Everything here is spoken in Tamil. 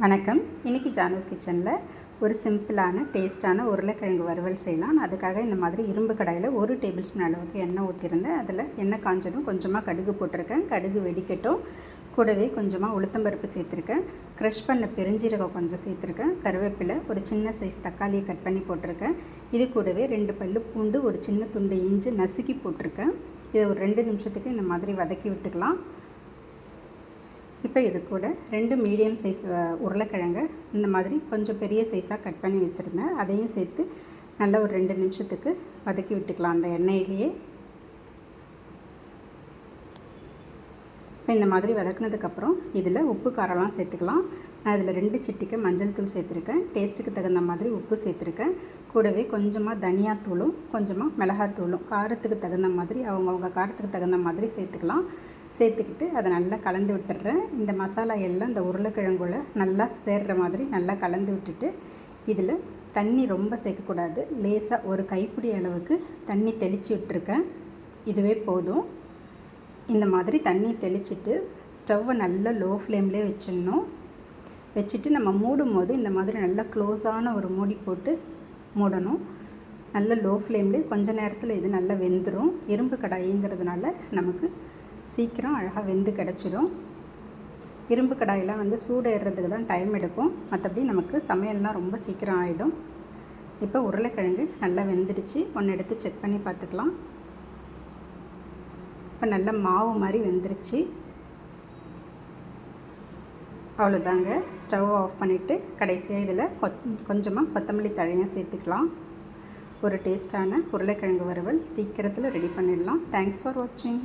வணக்கம். இன்றைக்கி ஜானஸ் கிச்சனில் ஒரு சிம்பிளான டேஸ்ட்டான உருளைக்கிழங்கு வறுவல் செய்யலாம். அதுக்காக இந்த மாதிரி இரும்பு கடாயில் 1 டேபிள் ஸ்பூன் அளவுக்கு எண்ணெய் ஊற்றிருந்தேன். அதில் எண்ணெய் காஞ்சதும் கொஞ்சமாக கடுகு போட்டிருக்கேன். கடுகு வெடிக்கட்டும். கூடவே கொஞ்சமாக உளுத்தம்பருப்பு சேர்த்துருக்கேன். க்ரஷ் பண்ண பெருஞ்சீரகம் கொஞ்சம் சேர்த்துருக்கேன். கருவேப்பிலை, ஒரு சின்ன சைஸ் தக்காளியை கட் பண்ணி போட்டிருக்கேன். இது கூடவே 2 பல்லு பூண்டு, ஒரு சின்ன துண்டு இஞ்சி நசுக்கி போட்டிருக்கேன். இதை ஒரு 2 நிமிஷத்துக்கு இந்த மாதிரி வதக்கி விட்டுக்கலாம். இப்போ இது கூட 2 மீடியம் சைஸ் உருளைக்கிழங்கு இந்த மாதிரி கொஞ்சம் பெரிய சைஸாக கட் பண்ணி வச்சுருந்தேன். அதையும் சேர்த்து நல்லா ஒரு 2 நிமிஷத்துக்கு வதக்கி விட்டுக்கலாம் அந்த எண்ணெயிலேயே. இப்போ இந்த மாதிரி வதக்கினதுக்கப்புறம் இதில் உப்பு காரம்லாம் சேர்த்துக்கலாம். நான் இதில் 2 சிட்டிக்கு மஞ்சள் தூள் சேர்த்துருக்கேன். டேஸ்ட்டுக்கு தகுந்த மாதிரி உப்பு சேர்த்துருக்கேன். கூடவே கொஞ்சமாக தனியாத்தூளும் கொஞ்சமாக மிளகாத்தூளும் காரத்துக்கு தகுந்த மாதிரி அவங்கவுங்க காரத்துக்கு தகுந்த மாதிரி சேர்த்துக்கலாம். சேர்த்துக்கிட்டு அதை நல்லா கலந்து விட்டுடுறேன். இந்த மசாலா எல்லாம் இந்த உருளைக்கிழங்குள்ள நல்லா சேர்கிற மாதிரி நல்லா கலந்து விட்டுட்டு இதில் தண்ணி ரொம்ப சேர்க்கக்கூடாது. லேசாக ஒரு கைப்பிடி அளவுக்கு தண்ணி தெளித்து விட்டுருக்கேன். இதுவே போதும். இந்த மாதிரி தண்ணி தெளிச்சிட்டு ஸ்டவ்வை நல்லா லோ ஃப்ளேம்லேயே வச்சிடணும். வச்சுட்டு நம்ம மூடும் போது இந்த மாதிரி நல்லா க்ளோஸான ஒரு மூடி போட்டு மூடணும். நல்ல லோ ஃப்ளேம்லேயே கொஞ்ச நேரத்தில் இது நல்லா வெந்துடும். இரும்பு கடாயிங்கிறதுனால நமக்கு சீக்கிரம் அழகாக வெந்து கிடச்சிடும். இரும்பு கடாயெலாம் சூடு ஏறுறதுக்கு தான் டைம் எடுக்கும். மற்றபடி நமக்கு சமையல்லாம் ரொம்ப சீக்கிரம் ஆகிடும். இப்போ உருளைக்கிழங்கு நல்லா வெந்துடுச்சு. ஒன்று எடுத்து செக் பண்ணி பார்த்துக்கலாம். இப்போ நல்லா மாவு மாதிரி வெந்துருச்சு. அவ்வளோதாங்க. ஸ்டவ் ஆஃப் பண்ணிவிட்டு கடைசியாக இதில் கொஞ்சமாக கொத்தமல்லி தழையும் சேர்த்துக்கலாம். ஒரு டேஸ்ட்டான உருளைக்கிழங்கு வறுவல் சீக்கிரத்தில் ரெடி பண்ணிடலாம். தேங்க்ஸ் ஃபார் வாட்சிங்.